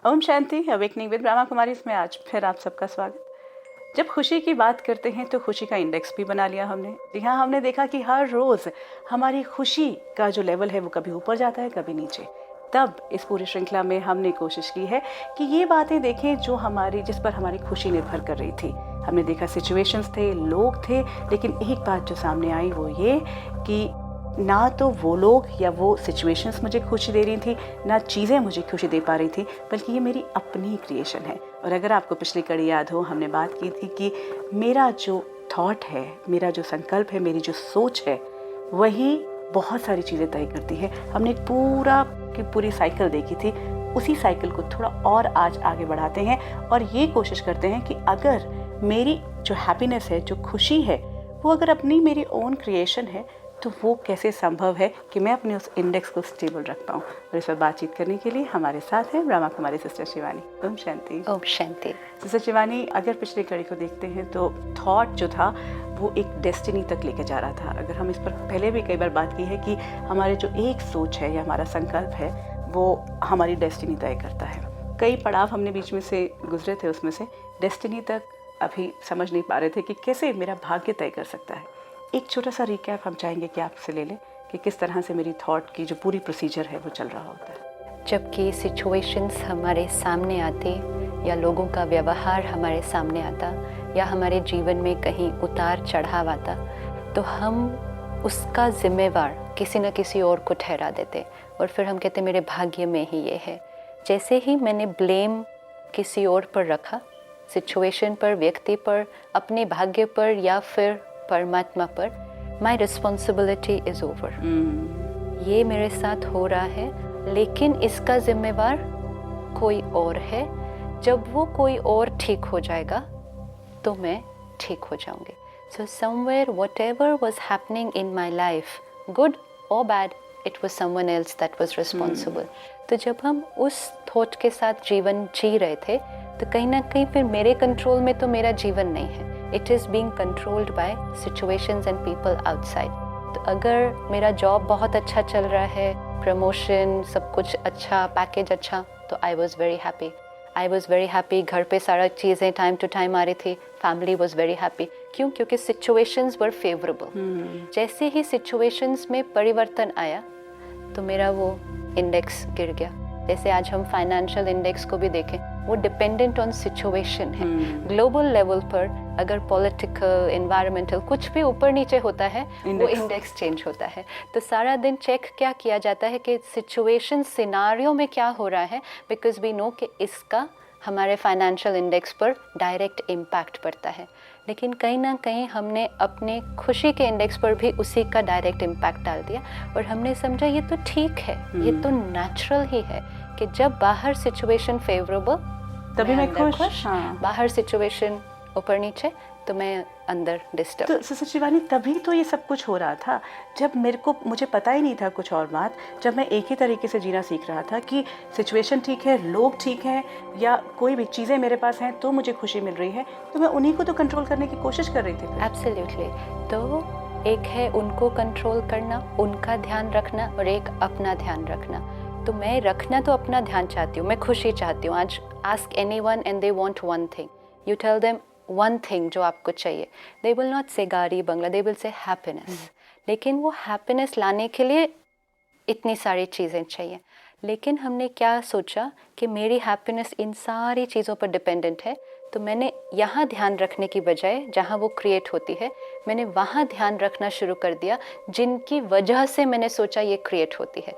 ओम शांति। Awakening with Brahma Kumari इसमें आज फिर आप सबका स्वागत। जब खुशी की बात करते हैं तो खुशी का इंडेक्स भी बना लिया हमने। जी हाँ, हमने देखा कि हर रोज़ हमारी खुशी का जो लेवल है वो कभी ऊपर जाता है कभी नीचे। तब इस पूरी श्रृंखला में हमने कोशिश की है कि ये बातें देखें जो जिस पर हमारी खुशी निर्भर कर रही थी। हमने देखा सिचुएशंस थे, लोग थे, लेकिन एक बात जो सामने आई वो ये कि ना तो वो लोग या वो सिचुएशंस मुझे खुशी दे रही थी, ना चीज़ें मुझे खुशी दे पा रही थी, बल्कि ये मेरी अपनी क्रिएशन है। और अगर आपको पिछली कड़ी याद हो, हमने बात की थी कि मेरा जो थॉट है, मेरा जो संकल्प है, मेरी जो सोच है, वही बहुत सारी चीज़ें तय करती है। हमने एक पूरी साइकिल देखी थी। उसी साइकिल को थोड़ा और आज आगे बढ़ाते हैं और ये कोशिश करते हैं कि अगर मेरी जो हैप्पीनेस है, जो खुशी है, वो अगर अपनी मेरी ओन क्रिएशन है तो वो कैसे संभव है कि मैं अपने उस इंडेक्स को स्टेबल रख पाऊँ। और इस पर बातचीत करने के लिए हमारे साथ हैं ब्रह्मा कुमारी सिस्टर शिवानी। ओम शांति। ओम शांति। सिस्टर शिवानी, अगर पिछली कड़ी को देखते हैं तो थॉट जो था वो एक डेस्टिनी तक लेके जा रहा था। अगर हम इस पर पहले भी कई बार बात की है कि हमारे जो एक सोच है या हमारा संकल्प है वो हमारी डेस्टिनी तय करता है। कई पड़ाव हमने बीच में से गुजरे थे, उसमें से डेस्टिनी तक अभी समझ नहीं पा रहे थे कि कैसे मेरा भाग्य तय कर सकता है। एक छोटा सा रिकैप हम चाहेंगे कि आपसे ले लें कि किस तरह से मेरी थॉट की जो पूरी प्रोसीजर है वो चल रहा होता है। जबकि सिचुएशंस हमारे सामने आते या लोगों का व्यवहार हमारे सामने आता या हमारे जीवन में कहीं उतार चढ़ाव आता, तो हम उसका जिम्मेवार किसी न किसी और को ठहरा देते और फिर हम कहते मेरे भाग्य में ही ये है। जैसे ही मैंने ब्लेम किसी और पर रखा, सिचुएशन पर, व्यक्ति पर, अपने भाग्य पर या फिर परमात्मा पर, माई रिस्पॉन्सिबिलिटी इज ओवर। ये मेरे साथ हो रहा है, लेकिन इसका जिम्मेवार कोई और है। जब वो कोई और ठीक हो जाएगा तो मैं ठीक हो जाऊंगी। So somewhere whatever was happening in my life, good और bad, it was someone else that was responsible. तो जब हम उस थॉट के साथ जीवन जी रहे थे तो कहीं ना कहीं फिर मेरे कंट्रोल में तो मेरा जीवन नहीं है। It is being controlled by situations and people outside. तो अगर मेरा जॉब बहुत अच्छा चल रहा है, प्रमोशन, सब कुछ अच्छा, पैकेज अच्छा, तो I was very happy. I was very happy. घर पे सारा चीज़ें टाइम टू टाइम आ रही थी. Family was very happy. क्यों? क्योंकि situations were favorable. जैसे ही situations में परिवर्तन आया तो मेरा वो इंडेक्स गिर गया। जैसे आज हम फाइनेंशियल इंडेक्स को भी देखें, वो डिपेंडेंट ऑन सिचुएशन है। ग्लोबल लेवल पर अगर पॉलिटिकल, एनवायरमेंटल कुछ भी ऊपर नीचे होता है, वो इंडेक्स चेंज होता है। तो सारा दिन चेक क्या किया जाता है कि सिचुएशन, सिनारियो में क्या हो रहा है, बिकॉज वी नो कि इसका हमारे फाइनेंशियल इंडेक्स पर डायरेक्ट इम्पैक्ट पड़ता है। लेकिन कहीं ना कहीं हमने अपने खुशी के इंडेक्स पर भी उसी का डायरेक्ट इम्पैक्ट डाल दिया और हमने समझा ये तो ठीक है, ये तो नेचुरल ही है कि जब बाहर सिचुएशन फेवरेबल तभी मैं खुश। हाँ। बाहर सिचुएशन ऊपर नीचे तो मैं अंदर डिस्टर्ब। तो सिस्टर शिवानी, तभी तो ये सब कुछ हो रहा था जब मुझे पता ही नहीं था कुछ और बात। जब मैं एक ही तरीके से जीना सीख रहा था कि सिचुएशन ठीक है, लोग ठीक हैं, या कोई भी चीज़ें मेरे पास हैं तो मुझे खुशी मिल रही है, तो मैं उन्हीं को तो कंट्रोल करने की कोशिश कर रही थी। एब्सोल्युटली। तो एक है उनको कंट्रोल करना, उनका ध्यान रखना, और एक अपना ध्यान रखना। तो मैं रखना तो अपना ध्यान चाहती हूँ, मैं खुशी चाहती हूँ। आज ask anyone and they want one thing, you tell them one thing जो आपको चाहिए, दे विल नॉट से गाड़ी बंगला, दे विल से हैप्पीनेस। लेकिन वो हैप्पीनेस लाने के लिए इतनी सारी चीज़ें चाहिए। लेकिन हमने क्या सोचा कि मेरी हैप्पीनेस इन सारी चीज़ों पर डिपेंडेंट है, तो मैंने यहाँ ध्यान रखने की बजाय जहाँ वो क्रिएट होती है, मैंने वहाँ ध्यान रखना शुरू कर दिया जिनकी वजह से मैंने सोचा ये क्रिएट होती है।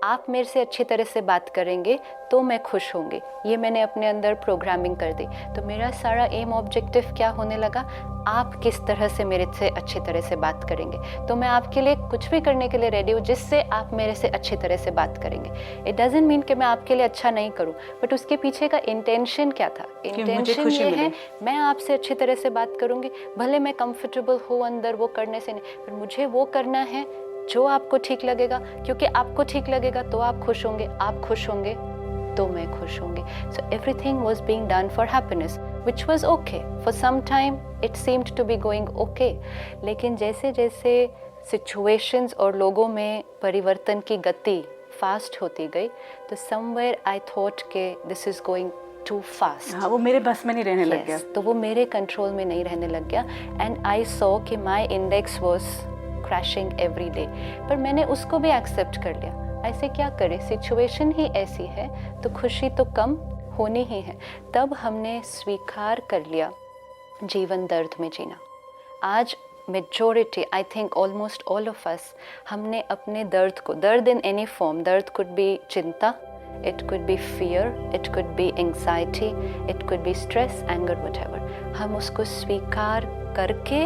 आप मेरे से अच्छी तरह से बात करेंगे तो मैं खुश होंगी, ये मैंने अपने अंदर प्रोग्रामिंग कर दी। तो मेरा सारा एम ऑब्जेक्टिव क्या होने लगा, आप किस तरह से मेरे से अच्छी तरह से बात करेंगे, तो मैं आपके लिए कुछ भी करने के लिए रेडी हूँ जिससे आप मेरे से अच्छी तरह से बात करेंगे। इट डजंट मीन कि मैं आपके लिए अच्छा नहीं करूँ, बट उसके पीछे का इंटेंशन क्या था? इंटेंशन ये है, मैं आपसे अच्छी तरह से बात करूँगी, भले मैं कंफर्टेबल हूँ अंदर वो करने से नहीं, पर मुझे वो करना है जो आपको ठीक लगेगा, क्योंकि आपको ठीक लगेगा तो आप खुश होंगे, आप खुश होंगे तो मैं खुश होंगी। So everything was being done for happiness, which was okay. For some time it seemed to be going okay. लेकिन जैसे जैसे situations और लोगों में परिवर्तन की गति फास्ट होती गई तो समवेयर आई थॉट के this is going too fast. हाँ, वो मेरे बस में नहीं रहने लग गया। तो वो मेरे कंट्रोल में नहीं रहने लग गया एंड आई सॉ कि my index was crashing every day. पर मैंने उसको भी एक्सेप्ट कर लिया, ऐसे क्या करे, सिचुएशन ही ऐसी है तो खुशी तो कम होनी ही है। तब हमने स्वीकार कर लिया जीवन दर्द में जीना। आज majority, I think almost all of us, हमने अपने दर्द को, दर्द इन एनी फॉर्म, दर्द कुड बी चिंता, it could be fear, it could be anxiety, it could be stress, anger, whatever, हम उसको स्वीकार करके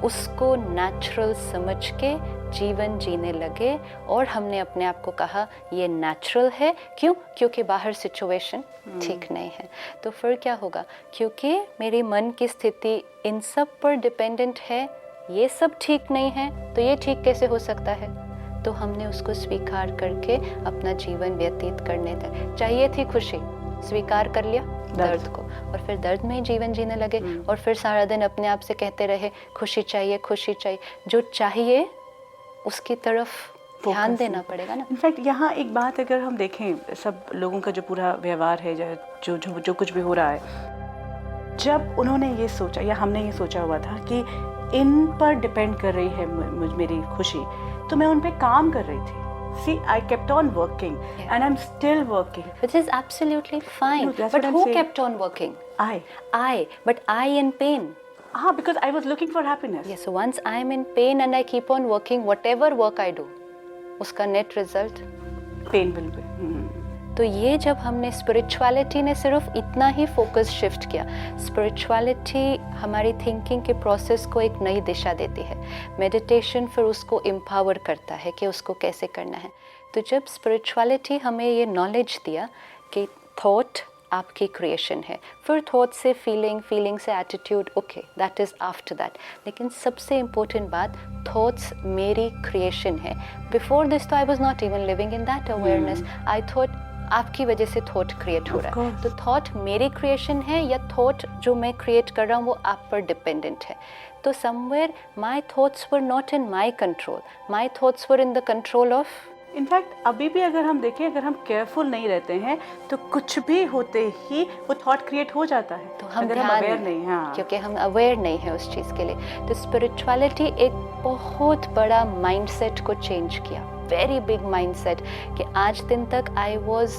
उसको नेचुरल समझ के जीवन जीने लगे और हमने अपने आप को कहा ये नेचुरल है। क्यों? क्योंकि बाहर सिचुएशन ठीक नहीं है। तो फिर क्या होगा, क्योंकि मेरी मन की स्थिति इन सब पर डिपेंडेंट है, ये सब ठीक नहीं है तो ये ठीक कैसे हो सकता है। तो हमने उसको स्वीकार करके अपना जीवन व्यतीत करने थे। चाहिए थी खुशी, स्वीकार कर लिया दर्द को और फिर दर्द में ही जीवन जीने लगे और फिर सारा दिन अपने आप से कहते रहे खुशी चाहिए, खुशी चाहिए। जो चाहिए उसकी तरफ ध्यान देना पड़ेगा ना। इनफैक्ट यहाँ एक बात अगर हम देखें, सब लोगों का जो पूरा व्यवहार है, जो जो जो कुछ भी हो रहा है, जब उन्होंने ये सोचा या हमने ये सोचा हुआ था कि इन पर डिपेंड कर रही है मेरी खुशी, तो मैं उन पे काम कर रही थी। See, I kept on working, and I'm still working. Which is absolutely fine. No, that's but what I'm who saying. kept on working? I. But I in pain. Because I was looking for happiness. Yes, so once I'm in pain and I keep on working, whatever work I do, उसका net result pain will be. तो ये जब हमने spirituality ने सिर्फ इतना ही focus shift किया, spirituality हमारी थिंकिंग के प्रोसेस को एक नई दिशा देती है। मेडिटेशन फिर उसको एम्पावर करता है कि उसको कैसे करना है। तो जब स्पिरिचुअलिटी हमें ये नॉलेज दिया कि थॉट आपकी क्रिएशन है, फिर थॉट से फीलिंग, फीलिंग से attitude, okay that is after that. लेकिन सबसे इम्पोर्टेंट बात, थॉट्स मेरी क्रिएशन है। बिफोर दिस तो I was not even living in that awareness. I thought आपकी वजह से थॉट क्रिएट हो रहा है, तो थॉट मेरी क्रिएशन है या थॉट जो मैं क्रिएट कर रहा हूँ वो आप पर डिपेंडेंट है। तो somewhere my thoughts were not in my control, my thoughts were in the control of. In fact अभी भी अगर हम देखें, अगर हम केयरफुल नहीं रहते हैं तो कुछ भी होते ही वो थॉट क्रिएट हो जाता है। तो हम अवेयर नहीं, हाँ, क्योंकि हम अवेयर नहीं है उस चीज़ के लिए। तो स्पिरिचुअलिटी एक बहुत बड़ा माइंडसेट को चेंज किया, वेरी बिग माइंडसेट, कि आज दिन तक I was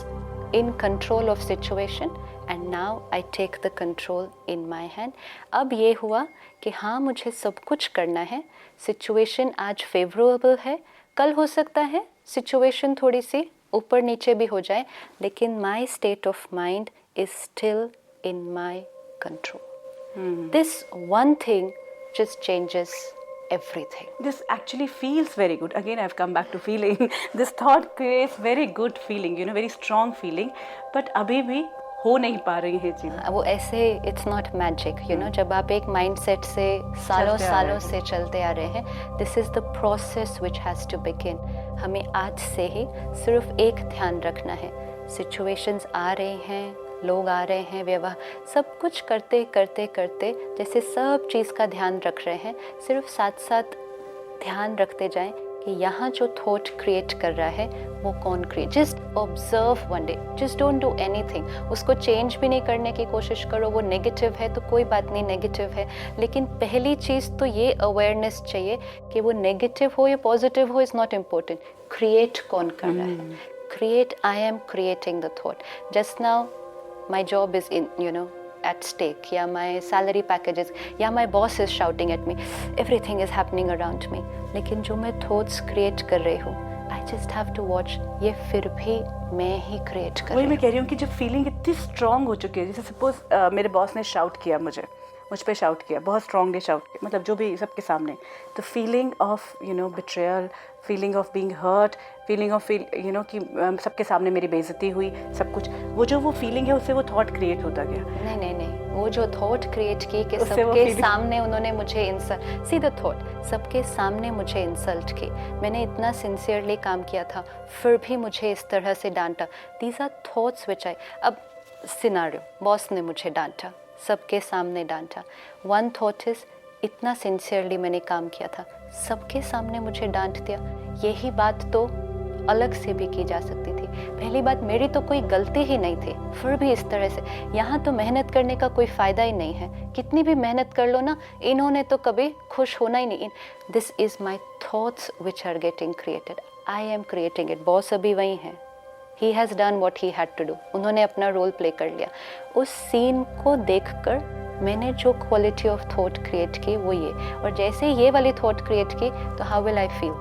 in control of situation and now I take the control in my hand. अब ये हुआ कि हाँ, मुझे सब कुछ करना है। सिचुएशन आज फेवरेबल है, कल हो सकता है सिचुएशन थोड़ी सी ऊपर नीचे भी हो जाए, लेकिन my state of mind is still in my control. This one thing just changes everything. This actually feels very good. Again, I've come back to feeling. This thought creates very good feeling, very strong feeling. But अभी भी हो नहीं पा रही है चीज़। वो ऐसे, it's not magic, जब आप एक mindset से सालों से चलते आ रहे हैं, this is the process which has to begin. हमें आज से ही सिर्फ एक ध्यान रखना है, situations आ रहे हैं, लोग आ रहे हैं, व्यवहार, सब कुछ करते करते करते जैसे सब चीज़ का ध्यान रख रहे हैं, सिर्फ साथ साथ ध्यान रखते जाएं कि यहाँ जो थॉट क्रिएट कर रहा है वो कौन create. Just observe one day, just don't do anything. उसको चेंज भी नहीं करने की कोशिश करो। वो नेगेटिव है तो कोई बात नहीं, नेगेटिव है, लेकिन पहली चीज़ तो ये अवेयरनेस चाहिए कि वो नेगेटिव हो या पॉजिटिव हो, इज़ नॉट इम्पोर्टेंट, क्रिएट कौन कर रहा है। Create, I am creating the thought. Just now my job is at stake, या my salary packages, या my boss is shouting at me, everything is happening around me, लेकिन जो मैं thoughts create कर रही हूँ, I just have to watch, ये फिर भी मैं ही create कर रही हूँ। वही मैं कह रही हूँ कि जब फीलिंग इतनी स्ट्रांग हो चुकी है, जैसे सपोज मेरे बॉस ने शाउट किया मुझ पे शाउट किया, बहुत स्ट्रांगली शाउट किया, मतलब जो भी सबके सामने, तो feeling of betrayal, feeling of being hurt, feeling of कि सबके सामने मेरी बेइज्जती हुई, सब कुछ, वो फीलिंग है, उससे वो थॉट क्रिएट होता गया। नहीं, वो जो थॉट क्रिएट की कि सबके सामने उन्होंने मुझे इंसल्ट, सी द थॉट, सबके सामने मुझे इंसल्ट की, मैंने इतना सिंसियरली काम किया था, फिर भी मुझे इस तरह से डांटा। दीज आर थॉट्स विच आई, अब सिनारियो, बॉस ने मुझे डांटा, सबके सामने डांटा, वन थॉट इज इतना सिंसियरली मैंने काम किया था, सबके सामने मुझे डांट दिया, यही बात तो अलग से भी की जा सकती थी। पहली बात, मेरी तो कोई गलती ही नहीं थी, फिर भी इस तरह से यहाँ तो मेहनत करने का कोई फ़ायदा ही नहीं है। कितनी भी मेहनत कर लो ना, इन्होंने तो कभी खुश होना ही नहीं। This is my thoughts which are getting created, I am creating it. Boss अभी वही है, he has done what he had to do, उन्होंने अपना रोल प्ले कर लिया। उस सीन को देखकर मैंने जो क्वालिटी ऑफ थॉट क्रिएट की वो ये, और जैसे ये वाली थॉट क्रिएट की तो how will I feel,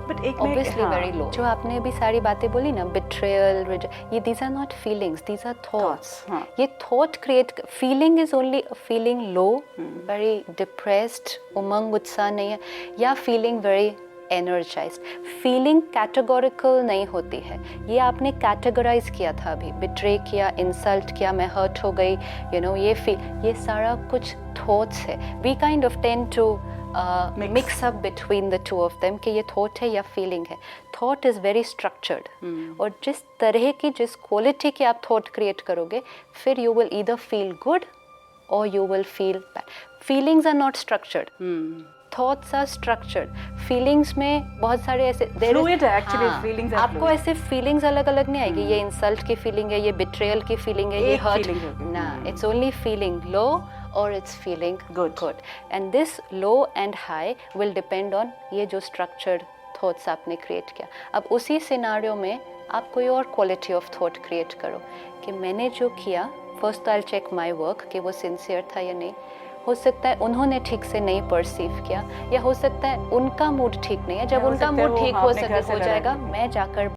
but एक ऑब्वियसली वेरी लो। जो आपने अभी सारी बातें बोली ना, बिट्रेयल, ये these are not feelings, these are thoughts. ये thought create, feeling is only feeling low, very depressed, उमंग उत्साह नहीं है, या feeling very energised. Feeling categorical नहीं होती है, ये आपने कैटेगराइज किया था अभी, बिट्रे किया, इंसल्ट किया, मैं हर्ट हो गई, ये सारा कुछ थॉट्स है। We kind of tend to mix up between the two of them कि ये थॉट है या फीलिंग है। थॉट इज़ वेरी स्ट्रक्चर्ड, और जिस तरह की, जिस क्वालिटी की आप थॉट क्रिएट करोगे, फिर you will either feel good और you will feel bad. Feelings are not structured, thoughts are structured. Feelings में बहुत सारे ऐसे फ्लूइड है एक्चुअली, फीलिंग्स आपको ऐसे फीलिंग्स अलग अलग नहीं आएगी, ये इंसल्ट की फीलिंग है, ये बिट्रेयल की फीलिंग है, ये हर्ट ना, इट्स ओनली फीलिंग लो और it's feeling good. And this low and high will depend on ये जो स्ट्रक्चर्ड थॉट्स आपने क्रिएट किया। अब उसी सिनारियो में आप कोई और क्वालिटी ऑफ थॉट क्रिएट करो कि मैंने जो किया, first I will check my work कि वो सिंसियर था या नहीं। हो सकता है उन्होंने ठीक से नहीं परसीव किया, या हो सकता है उनका मूड ठीक नहीं है। जब उनका मूड ठीक हो जाएगा, मैं जाकर